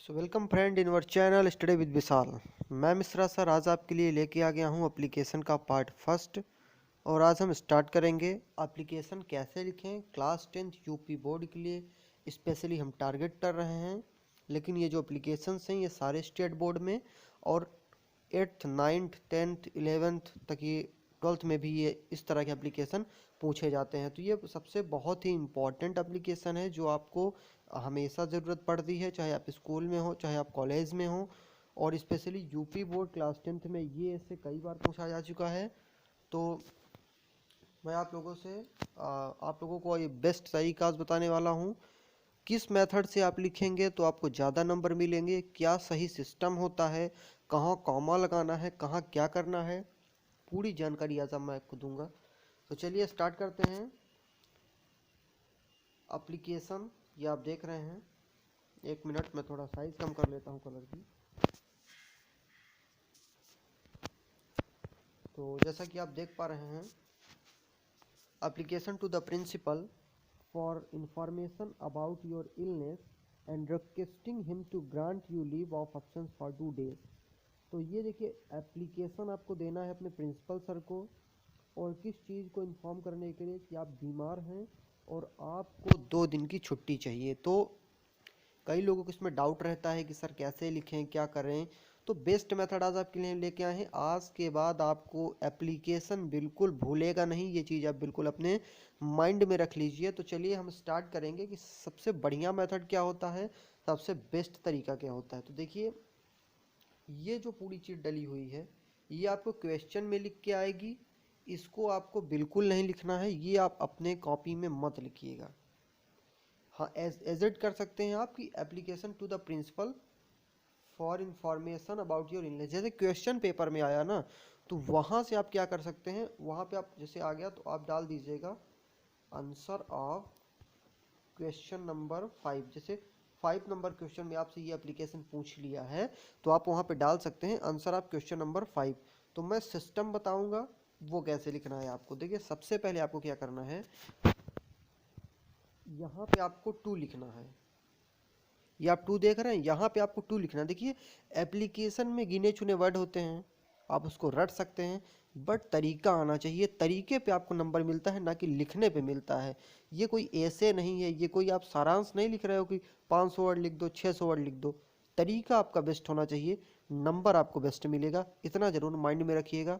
So welcome friend in our channel study with Vishal. मैं Mishra sir आज आपके लिए लेके आ गया हूँ एप्लीकेशन का पार्ट फर्स्ट। और आज हम स्टार्ट करेंगे एप्लीकेशन कैसे लिखें क्लास 10th यूपी बोर्ड के लिए स्पेशली हम टारगेट कर रहे हैं। लेकिन ये जो एप्लीकेशंस हैं ये सारे स्टेट बोर्ड में और 8th 9th 10th 11th तक ये 12th में भी ये इस तरह के एप्लीकेशन पूछे जाते हैं। तो ये सबसे बहुत ही इम्पॉर्टेंट एप्लीकेशन है जो आपको हमेशा ज़रूरत पड़ती है, चाहे आप स्कूल में हो चाहे आप कॉलेज में हो। और specially UP board class 10th में ये ऐसे कई बार पूछा जा चुका है। तो मैं आप लोगों को ये बेस्ट तरीका बताने वाला हूँ। किस मेथड से आप लिखेंगे तो आपको ज़्यादा नंबर मिलेंगे, क्या सही सिस्टम होता है, कहाँ कॉमा लगाना है, कहाँ क्या करना है, पूरी जानकारी आज मैं आपको दूंगा। तो चलिए स्टार्ट करते हैं। एप्लीकेशन ये आप देख रहे हैं, एक मिनट में थोड़ा साइज कम कर लेता हूँ कलर की। तो जैसा कि आप देख पा रहे हैं, application to the principal for information about your illness and requesting him to grant you leave of options for 2 days। तो ये देखिए एप्लीकेशन आपको देना है अपने प्रिंसिपल सर को, और किस चीज़ को इन्फॉर्म करने के लिए कि आप बीमार हैं और आपको 2 दिन की छुट्टी चाहिए। तो कई लोगों को इसमें डाउट रहता है कि सर कैसे लिखें क्या करें। तो बेस्ट मेथड आज आपके लिए लेके आए हैं। आज के बाद आपको एप्लीकेशन बिल्कुल भूलेगा नहीं, ये चीज़ आप बिल्कुल अपने माइंड में रख लीजिए। तो चलिए हम स्टार्ट करेंगे कि सबसे बढ़िया मेथड क्या होता है, सबसे बेस्ट तरीका क्या होता है। तो देखिए ये जो पूरी चीज़ डली हुई है ये आपको क्वेश्चन में लिख के आएगी, इसको आपको बिल्कुल नहीं लिखना है, ये आप अपने कॉपी में मत लिखिएगा। हाँ एजिट कर सकते हैं आप कि application to the principal for information about your illness. जैसे क्वेश्चन पेपर में आया ना, तो वहाँ से आप क्या कर सकते हैं, वहाँ पे आप जैसे आ गया तो आप डाल दीजिएगा आंसर ऑफ क्वेश्चन नंबर 5। जैसे 5 नंबर क्वेश्चन में आपसे ये एप्लीकेशन पूछ लिया है तो आप वहाँ पे डाल सकते हैं आंसर ऑफ क्वेश्चन नंबर 5। तो मैं सिस्टम बताऊँगा वो कैसे लिखना है आपको। देखिए सबसे पहले आपको क्या करना है, यहाँ पे आपको 2 लिखना है। ये आप 2 देख रहे हैं, यहाँ पे आपको 2 लिखना है। देखिए एप्लीकेशन में गिने चुने वर्ड होते हैं, आप उसको रट सकते हैं, बट तरीका आना चाहिए। तरीके पे आपको नंबर मिलता है, ना कि लिखने पे मिलता है। ये कोई ऐसे नहीं है, ये कोई आप सारांश नहीं लिख रहे हो कि 500 वर्ड लिख दो 600 वर्ड लिख दो। तरीका आपका बेस्ट होना चाहिए, नंबर आपको बेस्ट मिलेगा। इतना ज़रूर माइंड में रखिएगा,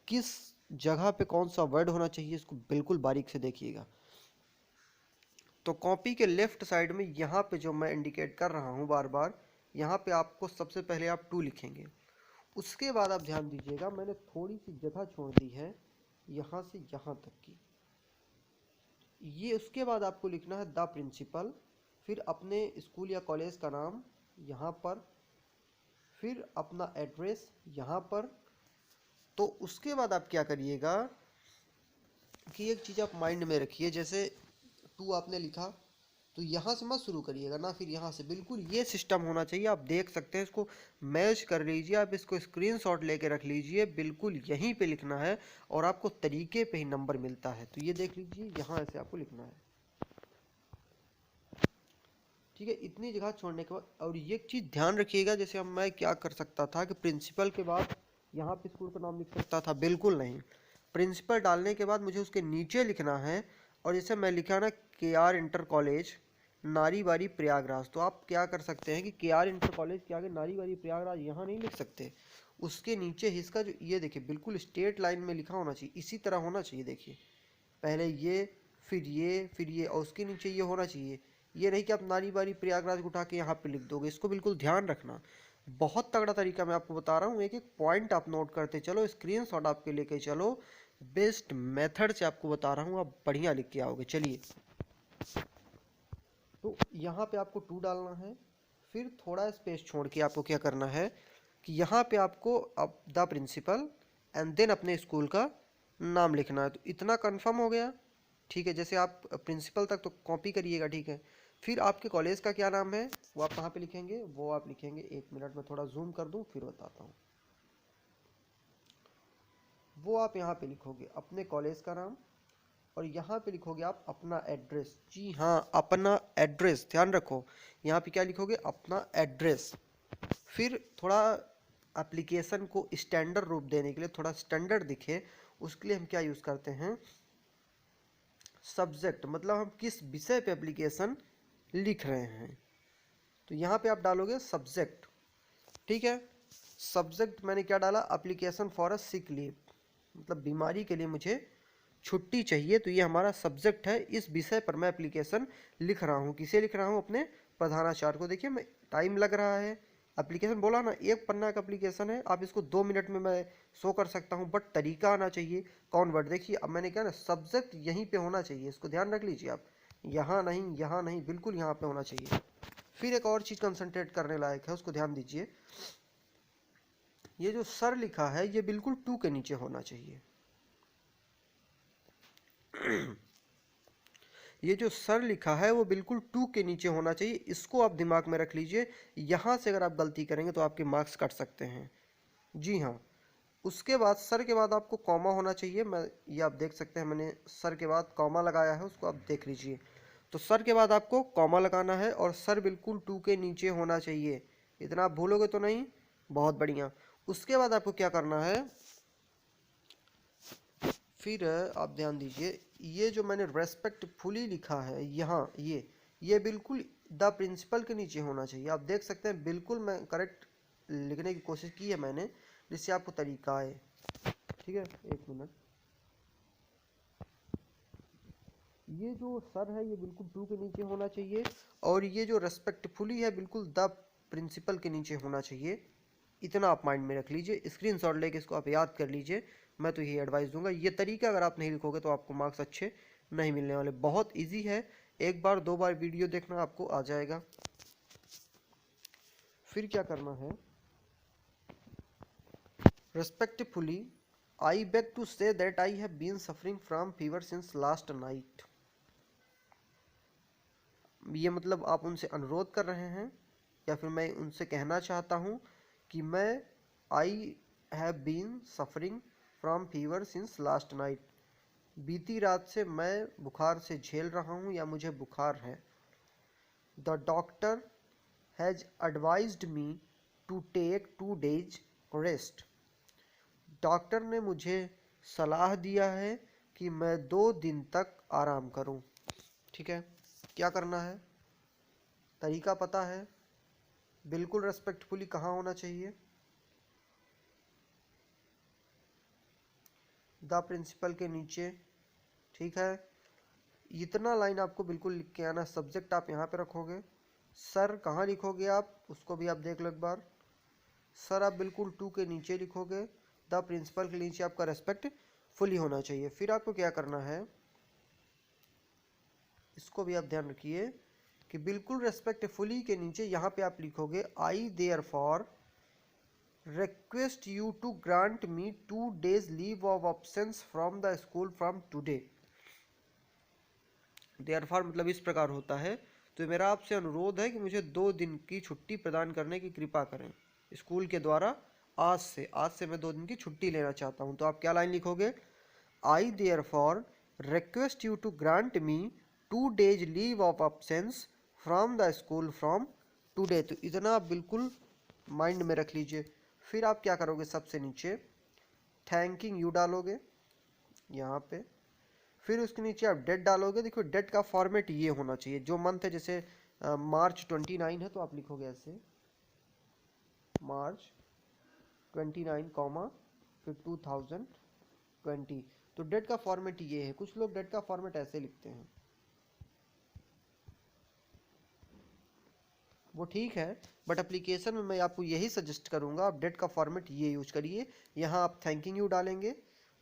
किस जगह पे कौन सा वर्ड होना चाहिए इसको बिल्कुल बारीक से देखिएगा। तो कॉपी के लेफ्ट साइड में यहाँ पे जो मैं इंडिकेट कर रहा हूँ बार बार, यहाँ पे आपको सबसे पहले आप 2 लिखेंगे। उसके बाद आप ध्यान दीजिएगा, मैंने थोड़ी सी जगह छोड़ दी है यहाँ से यहाँ तक की। ये उसके बाद आपको लिखना है द प्रिंसिपल, फिर अपने स्कूल या कॉलेज का नाम यहाँ पर, फिर अपना एड्रेस यहाँ पर। तो उसके बाद आप क्या करिएगा कि एक चीज़ आप माइंड में रखिए, जैसे 2 आपने लिखा तो यहाँ से मत शुरू करिएगा ना, फिर यहाँ से बिल्कुल ये सिस्टम होना चाहिए। आप देख सकते हैं, इसको मैच कर लीजिए, आप इसको स्क्रीनशॉट लेके रख लीजिए, बिल्कुल यहीं पे लिखना है और आपको तरीके पे ही नंबर मिलता है। तो ये देख लीजिए, यहाँ ऐसे आपको लिखना है, ठीक है। इतनी जगह छोड़ने के बाद और ये चीज़ ध्यान रखिएगा, जैसे अब मैं क्या कर सकता था कि प्रिंसिपल के बाद यहाँ पे स्कूल का नाम लिख सकता था, बिल्कुल नहीं। प्रिंसिपल डालने के बाद मुझे उसके नीचे लिखना है। और जैसे मैं लिखा ना KR इंटर कॉलेज नारीवारी प्रयागराज, तो आप क्या कर सकते हैं कि KR इंटर कॉलेज के आगे नारीवारी प्रयागराज यहाँ नहीं लिख सकते, उसके नीचे इसका जो ये देखिए बिल्कुल स्ट्रेट लाइन में लिखा होना चाहिए, इसी तरह होना चाहिए। देखिए पहले ये फिर ये और उसके नीचे ये होना चाहिए। ये नहीं कि आप नारीवारी प्रयागराज को उठा के यहाँ पे लिख दोगे, इसको बिल्कुल ध्यान रखना। बहुत तगड़ा तरीका मैं आपको बता रहा हूँ, एक एक पॉइंट आप नोट करते चलो, स्क्रीनशॉट आपके लेके चलो। बेस्ट मेथड से आपको बता रहा हूँ, आप बढ़िया लिख के आओगे। चलिए तो यहाँ पे आपको 2 डालना है, फिर थोड़ा स्पेस छोड़ के आपको क्या करना है कि यहाँ पे आपको अब द प्रिंसिपल एंड देन अपने स्कूल का नाम लिखना है। तो इतना कंफर्म हो गया, ठीक है। जैसे आप प्रिंसिपल तक तो कॉपी करिएगा, ठीक है। फिर आपके कॉलेज का क्या नाम है वो आप कहाँ पे लिखेंगे, वो आप लिखेंगे, एक मिनट में थोड़ा जूम कर दूँ फिर बताता हूँ। वो आप यहाँ पे लिखोगे अपने कॉलेज का नाम, और यहाँ पे लिखोगे आप अपना एड्रेस। जी हाँ, अपना एड्रेस, ध्यान रखो यहाँ पे क्या लिखोगे, अपना एड्रेस। फिर थोड़ा एप्लीकेशन को स्टैंडर्ड रूप देने के लिए, थोड़ा स्टैंडर्ड दिखे, उसके लिए हम क्या यूज़ करते हैं, सब्जेक्ट, मतलब हम किस विषय पे एप्लीकेशन लिख रहे हैं। तो यहाँ पे आप डालोगे सब्जेक्ट, ठीक है। सब्जेक्ट मैंने क्या डाला, application for a sick leave, मतलब बीमारी के लिए मुझे छुट्टी चाहिए, तो ये हमारा सब्जेक्ट है। इस विषय पर मैं एप्लीकेशन लिख रहा हूँ। किसे लिख रहा हूँ, अपने प्रधानाचार्य को। देखिए मैं टाइम लग रहा है, एप्लीकेशन बोला ना 1 पन्ना का एप्लीकेशन है, आप इसको 2 मिनट में मैं शो कर सकता हूँ, बट तरीका आना चाहिए, कौन वर्ड। देखिए अब मैंने क्या ना, सब्जेक्ट यहीं पे होना चाहिए, इसको ध्यान रख लीजिए आप, यहाँ नहीं, बिल्कुल यहाँ पे होना चाहिए। फिर एक और चीज़ कंसंट्रेट करने लायक है, उसको ध्यान दीजिए। ये जो सर लिखा है ये बिल्कुल टू के नीचे होना चाहिए। ये जो सर लिखा है वो बिल्कुल टू के नीचे होना चाहिए, इसको आप दिमाग में रख लीजिए। यहाँ से अगर आप गलती करेंगे तो आपके मार्क्स कट सकते हैं। जी हाँ, उसके बाद सर के बाद आपको कॉमा होना चाहिए। मैं ये आप देख सकते हैं, मैंने सर के बाद कॉमा लगाया है, उसको आप देख लीजिए। तो सर के बाद आपको कॉमा लगाना है और सर बिल्कुल टू के नीचे होना चाहिए। इतना आप भूलोगे तो नहीं, बहुत बढ़िया। उसके बाद आपको क्या करना है, फिर आप ध्यान दीजिए, ये जो मैंने रेस्पेक्टफुली लिखा है यहाँ, ये बिल्कुल द प्रिंसिपल के नीचे होना चाहिए। आप देख सकते हैं बिल्कुल मैं करेक्ट लिखने की कोशिश की है मैंने, जिससे आपको तरीका आए। ठीक है, एक मिनट। ये जो सर है ये बिल्कुल टू के नीचे होना चाहिए, और ये जो रेस्पेक्टफुली है बिल्कुल द प्रिंसिपल के नीचे होना चाहिए। इतना आप माइंड में रख लीजिए, स्क्रीनशॉट लेके इसको आप याद कर लीजिए। मैं तो यही एडवाइस दूंगा, ये तरीका अगर आप नहीं लिखोगे तो आपको मार्क्स अच्छे नहीं मिलने वाले। बहुत इजी है, एक बार 2 बार वीडियो देखना आपको आ जाएगा। फिर क्या करना है, respectfully I beg to say that I have been suffering from fever since last night. ये मतलब आप उनसे अनुरोध कर रहे हैं, या फिर मैं उनसे कहना चाहता हूँ कि मैं I have been suffering from fever since last night, बीती रात से मैं बुखार से झेल रहा हूँ या मुझे बुखार है। The doctor has advised me to take 2 days rest. Doctor ने मुझे सलाह दिया है कि मैं 2 दिन तक आराम करूं। ठीक है, क्या करना है, तरीका पता है, बिल्कुल रेस्पेक्टफुली कहाँ होना चाहिए, द प्रिंसिपल के नीचे। ठीक है, इतना लाइन आपको बिल्कुल लिख के आना। सब्जेक्ट आप यहाँ पे रखोगे, सर कहाँ लिखोगे आप, उसको भी आप देख लो एक बार। सर आप बिल्कुल टू के नीचे लिखोगे, द प्रिंसिपल के नीचे आपका रेस्पेक्ट फुली होना चाहिए। फिर आपको क्या करना है, इसको भी आप ध्यान रखिए कि बिल्कुल रेस्पेक्टफुली के नीचे यहाँ पे आप लिखोगे I therefore request you to grant me 2 days leave of absence from the school from today. Therefore मतलब इस प्रकार होता है, तो मेरा आपसे अनुरोध है कि मुझे 2 दिन की छुट्टी प्रदान करने की कृपा करें स्कूल के द्वारा। आज से मैं 2 दिन की छुट्टी लेना चाहता हूं। तो आप क्या लाइन लिखोगे, I therefore request you to grant me 2 days leave of absence from the school from today. तो इतना आप बिल्कुल माइंड में रख लीजिए। फिर आप क्या करोगे, सबसे नीचे थैंकिंग यू डालोगे यहाँ पे। फिर उसके नीचे आप डेट डालोगे। देखो डेट का फॉर्मेट ये होना चाहिए, जो मंथ है, जैसे मार्च 29 है तो आप लिखोगे ऐसे मार्च 29 कॉमा फिर 2020। तो डेट का फॉर्मेट ये है। कुछ लोग डेट का फॉर्मेट ऐसे लिखते हैं, वो ठीक है, बट एप्लीकेशन में मैं आपको यही सजेस्ट करूंगा, आप डेट का फॉर्मेट ये यूज करिए। यहाँ आप थैंकिंग यू डालेंगे,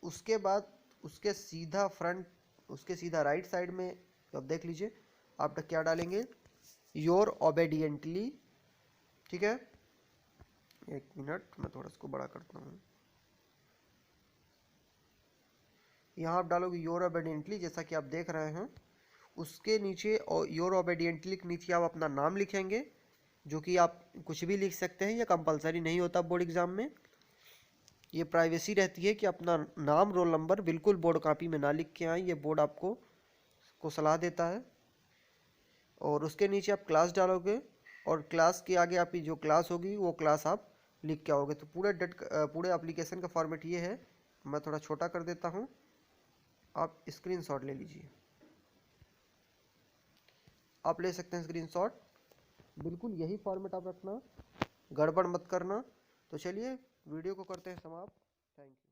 उसके बाद उसके सीधा फ्रंट, उसके सीधा राइट साइड में आप देख लीजिए आप क्या डालेंगे, योर ओबेडिएंटली। ठीक है, एक मिनट मैं थोड़ा इसको बड़ा करता हूँ। यहाँ आप डालोगे योर ओबेडिएंटली, जैसा कि आप देख रहे हैं। उसके नीचे योर ओबेडिएंटली के नीचे आप अपना नाम लिखेंगे, जो कि आप कुछ भी लिख सकते हैं, या कंपलसरी नहीं होता बोर्ड एग्जाम में। ये प्राइवेसी रहती है कि अपना नाम रोल नंबर बिल्कुल बोर्ड कॉपी में ना लिख के आए, ये बोर्ड आपको सलाह देता है। और उसके नीचे आप क्लास डालोगे और क्लास के आगे आपकी जो क्लास होगी वो क्लास आप लिख के आओगे। तो पूरे एप्लीकेशन का फॉर्मेट ये है। मैं थोड़ा छोटा कर देता हूँ, आप स्क्रीनशॉट ले लीजिए। आप ले सकते हैं स्क्रीनशॉट, बिल्कुल यही फॉर्मेट आप रखना, गड़बड़ मत करना। तो चलिए वीडियो को करते हैं समाप्त। Thank you.